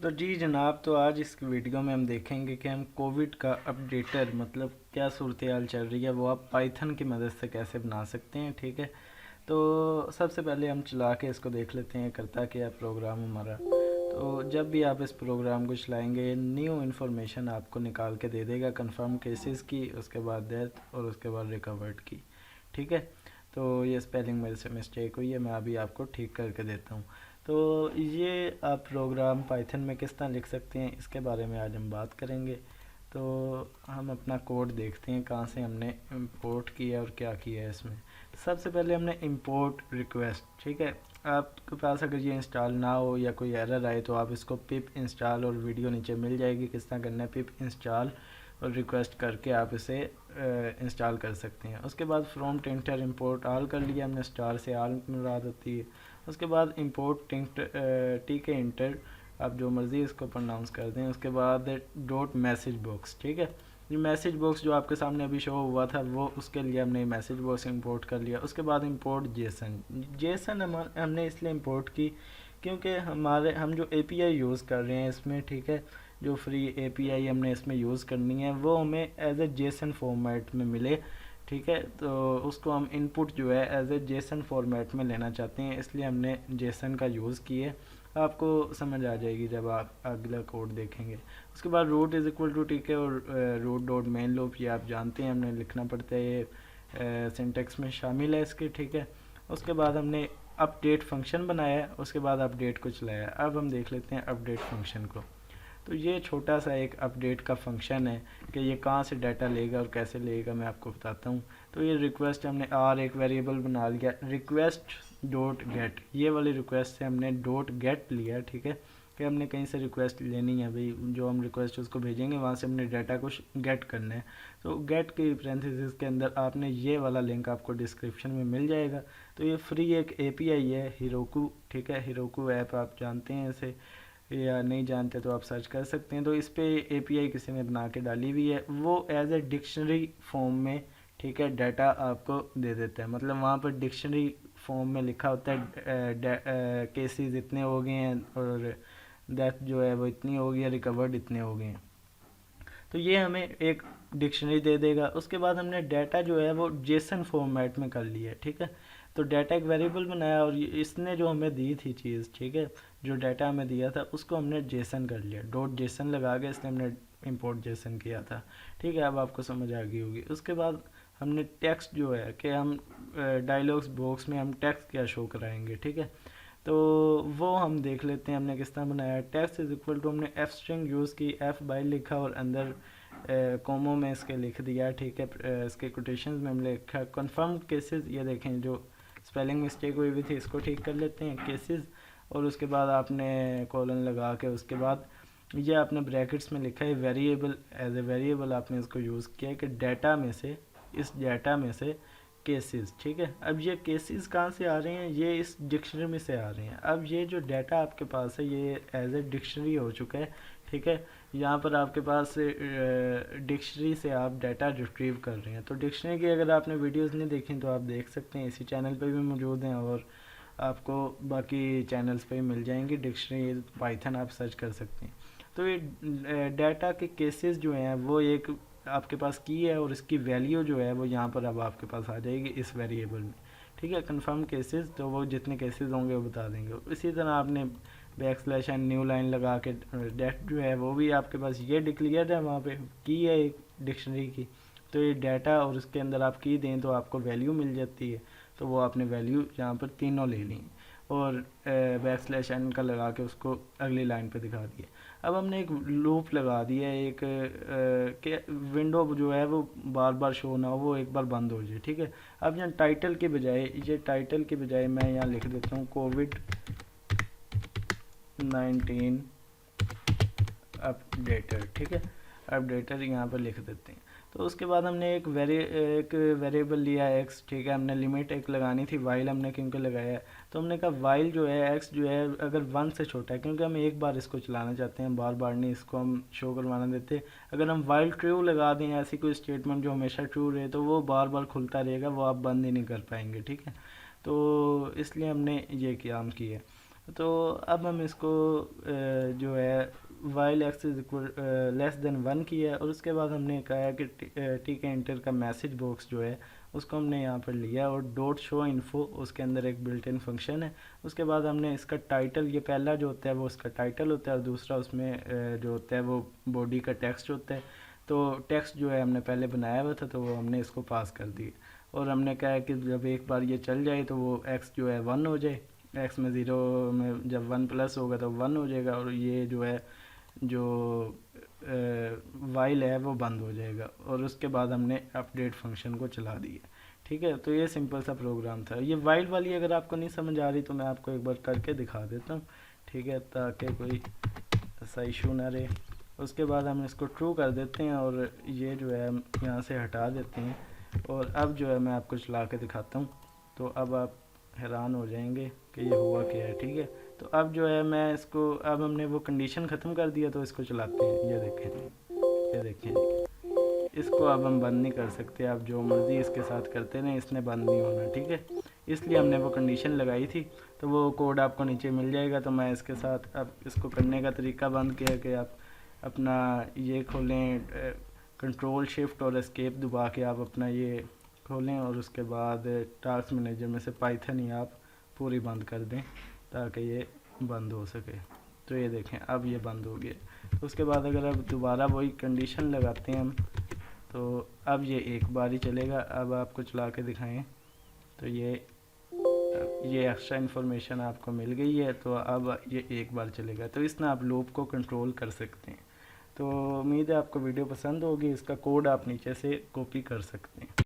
तो जी जनाब, तो आज इस वीडियो में हम देखेंगे कि हम कोविड का अपडेटर मतलब क्या सूरत हाल चल रही है वो आप पाइथन की मदद से कैसे बना सकते हैं। ठीक है, तो सबसे पहले हम चला के इसको देख लेते हैं करता क्या है प्रोग्राम हमारा। तो जब भी आप इस प्रोग्राम को चलाएंगे न्यू इन्फॉर्मेशन आपको निकाल के दे देगा, कंफर्म केसेस की, उसके बाद डेथ और उसके बाद रिकवर्ड की। ठीक है, तो ये स्पेलिंग मेरे से मिस्टेक हुई है, मैं अभी आपको ठीक करके देता हूँ। तो ये आप प्रोग्राम पाइथन में किस तरह लिख सकते हैं इसके बारे में आज हम बात करेंगे। तो हम अपना कोड देखते हैं कहाँ से हमने इंपोर्ट किया और क्या किया है इसमें। सबसे पहले हमने इंपोर्ट रिक्वेस्ट, ठीक है, आपके पास अगर ये इंस्टॉल ना हो या कोई एरर आए तो आप इसको पिप इंस्टॉल और वीडियो नीचे मिल जाएगी किस तरह करना है, पिप इंस्टॉल और रिक्वेस्ट करके आप इसे इंस्टॉल कर सकते हैं। उसके बाद फ्रॉम टिंटर इंपोर्ट ऑल कर लिया हमने, स्टार से ऑल मुराद होती है। उसके बाद इंपोर्ट टी के इंटर, आप जो मर्ज़ी इसको प्रोनाउंस कर दें। उसके बाद डॉट मैसेज बॉक्स, ठीक है, ये मैसेज बॉक्स जो आपके सामने अभी शो हुआ था वो उसके लिए हमने मैसेज बॉक्स इंपोर्ट कर लिया। उसके बाद इंपोर्ट जेसन, जेसन हमने इसलिए इंपोर्ट की क्योंकि हम जो एपीआई यूज़ कर रहे हैं इसमें, ठीक है, जो फ्री एपीआई हमने इसमें यूज़ करनी है वो हमें एज ए जेसन फॉर्मेट में मिले। ठीक है, तो उसको हम इनपुट जो है एज ए जेसन फॉर्मेट में लेना चाहते हैं, इसलिए हमने जेसन का यूज़ किए। आपको समझ आ जाएगी जब आप अगला कोड देखेंगे। उसके बाद रूट इज़ इक्वल टू, ठीक है, और रूट डॉट मेन लूप, ये आप जानते हैं हमने लिखना पड़ता है, ये सिंटेक्स में शामिल है इसके। ठीक है, उसके बाद हमने अपडेट फंक्शन बनाया, उसके बाद अपडेट को चलाया। अब हम देख लेते हैं अपडेट फंक्शन को। तो ये छोटा सा एक अपडेट का फंक्शन है कि ये कहाँ से डाटा लेगा और कैसे लेगा मैं आपको बताता हूँ। तो ये रिक्वेस्ट हमने आर एक वेरिएबल बना लिया, रिक्वेस्ट डॉट गेट, ये वाली रिक्वेस्ट से हमने डॉट गेट लिया। ठीक है, कि हमने कहीं से रिक्वेस्ट लेनी है भाई, जो हम रिक्वेस्ट उसको भेजेंगे वहाँ से हमने डाटा को गेट करना है। तो गेट की पैरेंथेसिस के अंदर आपने ये वाला लिंक आपको डिस्क्रिप्शन में मिल जाएगा। तो ये फ्री एक एपीआई है हिरोकू, ठीक है, हिरोकू ऐप आप जानते हैं इसे या नहीं जानते तो आप सर्च कर सकते हैं। तो इस पे एपीआई किसी ने बना के डाली हुई है, वो एज ए डिक्शनरी फॉर्म में, ठीक है, डाटा आपको दे देता है। मतलब वहाँ पर डिक्शनरी फॉर्म में लिखा होता है केसेस इतने हो गए हैं और डेथ जो है वो इतनी हो गई है, रिकवर्ड इतने हो गए हैं। तो ये हमें एक डिक्शनरी दे देगा। उसके बाद हमने डाटा जो है वो जेसन फॉर्मेट में कर लिया है। ठीक है, तो डाटा एक वेरिएबल बनाया और इसने जो हमें दी थी चीज़, ठीक है, जो डाटा हमें दिया था उसको हमने जेसन कर लिया, डॉट जेसन लगा के इसलिए हमने इंपोर्ट जेसन किया था। ठीक है, अब आपको समझ आ गई होगी। उसके बाद हमने टेक्स्ट जो है कि हम डायलॉग्स बॉक्स में हम टेक्स्ट क्या शो कराएंगे। ठीक है, तो वो हम देख लेते हैं हमने किस तरह बनाया। टेक्स्ट इज इक्वल टू, हमने एफ स्ट्रिंग यूज़ की, एफ बाई लिखा और अंदर कोमो में इसके लिख दिया। ठीक है, इसके कोटेशन में हमने लिखा कन्फर्म केसेस, ये देखें जो स्पेलिंग मिस्टेक हुई हुई थी इसको ठीक कर लेते हैं, केसेस, और उसके बाद आपने कॉलन लगा के उसके बाद ये आपने ब्रैकेट्स में लिखा है वेरिएबल, एज ए वेरिएबल आपने इसको यूज़ किया कि डाटा में से, इस डाटा में से केसेस। ठीक है, अब ये केसेस कहाँ से आ रहे हैं, ये इस डिक्शनरी में से आ रहे हैं। अब ये जो डाटा आपके पास है ये एज ए डिक्शनरी हो चुका है। ठीक है, यहाँ पर आपके पास डिक्शनरी से आप डाटा रिट्रीव कर रहे हैं। तो डिक्शनरी की अगर आपने वीडियोस नहीं देखी तो आप देख सकते हैं, इसी चैनल पे भी मौजूद हैं और आपको बाकी चैनल्स पे भी मिल जाएंगी। डिक्शनरी पाइथन आप सर्च कर सकते हैं। तो ये डाटा के केसेस जो हैं वो एक आपके पास की है और इसकी वैल्यू जो है वो यहाँ पर अब आपके पास आ जाएगी इस वेरिएबल में। ठीक है, कंफर्म केसेस, तो वो जितने केसेस होंगे वो बता देंगे। इसी तरह आपने back slash and new line लगा के डेट जो है वो भी आपके पास ये डिक्लेयर है, वहाँ पे की है एक डिक्शनरी की। तो ये डाटा और उसके अंदर आप की दें तो आपको वैल्यू मिल जाती है। तो वो आपने वैल्यू यहाँ पर तीनों ले ली और बैक स्लैश एन का लगा के उसको अगली लाइन पे दिखा दिया। अब हमने एक लूप लगा दिया है, एक के विंडो जो है वो बार बार शो ना हो, वो एक बार बंद हो जाए। ठीक है, अब यहाँ टाइटल के बजाय, ये टाइटल के बजाय मैं यहाँ लिख देता हूँ कोविड-19 अपडेटर। ठीक है, अपडेटर यहाँ पर लिख देते हैं। तो उसके बाद हमने एक वेरिएबल लिया एक्स। ठीक है, हमने लिमिट एक लगानी थी, वाइल हमने क्योंकि लगाया है तो हमने कहा वाइल जो है एक्स जो है अगर 1 से छोटा है, क्योंकि हम एक बार इसको चलाना चाहते हैं, बार बार नहीं इसको हम शो करवाना देते। अगर हम वाइल ट्रू लगा दें, ऐसी कोई स्टेटमेंट जो हमेशा ट्रू रहे, तो वो बार बार खुलता रहेगा, वो आप बंद ही नहीं कर पाएंगे। ठीक है, तो इसलिए हमने ये काम किया। तो अब हम इसको जो है while x is equal less than 1 किया है, और उसके बाद हमने कहा है कि ठीक है इंटर का मैसेज बॉक्स जो है उसको हमने यहाँ पर लिया, और डॉट शो इन्फो उसके अंदर एक बिल्ट इन फंक्शन है। उसके बाद हमने इसका टाइटल, ये पहला जो होता है वो उसका टाइटल होता है, और दूसरा उसमें जो होता है वो बॉडी का टेक्स्ट होता है। तो टेक्स्ट जो है हमने पहले बनाया हुआ था, तो वो हमने इसको पास कर दिया, और हमने कहा है कि जब एक बार ये चल जाए तो वो एक्स जो है 1 हो जाए, एक्स में ज़ीरो में जब 1 प्लस होगा तो 1 हो जाएगा, और ये जो है जो वाइल है वो बंद हो जाएगा, और उसके बाद हमने अपडेट फंक्शन को चला दिया। ठीक है, तो ये सिंपल सा प्रोग्राम था। ये वाइल वाली अगर आपको नहीं समझ आ रही तो मैं आपको एक बार करके दिखा देता हूँ, ठीक है, ताकि कोई ऐसा इशू ना रहे। उसके बाद हम इसको ट्रू कर देते हैं, और ये जो है हम यहाँ से हटा देते हैं, और अब जो है मैं आपको चला के दिखाता हूँ। तो अब आप हैरान हो जाएंगे कि ये हुआ क्या है। ठीक है, तो अब जो है मैं इसको, अब हमने वो कंडीशन ख़त्म कर दिया, तो इसको चलाते हैं। ये देखें, ये देखें, इसको अब हम बंद नहीं कर सकते, आप जो मर्ज़ी इसके साथ करते रहें, इसने बंद नहीं होना। ठीक है, इसलिए हमने वो कंडीशन लगाई थी, तो वो कोड आपको नीचे मिल जाएगा। तो मैं इसके साथ अब इसको करने का तरीका बंद किया कि आप अपना ये खोलें, कंट्रोल शिफ्ट और एस्केप दबा के आप अपना ये खोलें, और उसके बाद टास्क मैनेजर में से पाइथन ही आप पूरी बंद कर दें ताकि ये बंद हो सके। तो ये देखें अब ये बंद हो गया। तो उसके बाद अगर अब दोबारा वही कंडीशन लगाते हैं हम, तो अब ये एक बार ही चलेगा। अब आपको चला के दिखाएं तो ये एक्स्ट्रा इन्फॉर्मेशन आपको मिल गई है, तो अब ये एक बार चलेगा। तो इस ना आप लूप को कंट्रोल कर सकते हैं। तो उम्मीद है आपको वीडियो पसंद होगी, इसका कोड आप नीचे से कॉपी कर सकते हैं।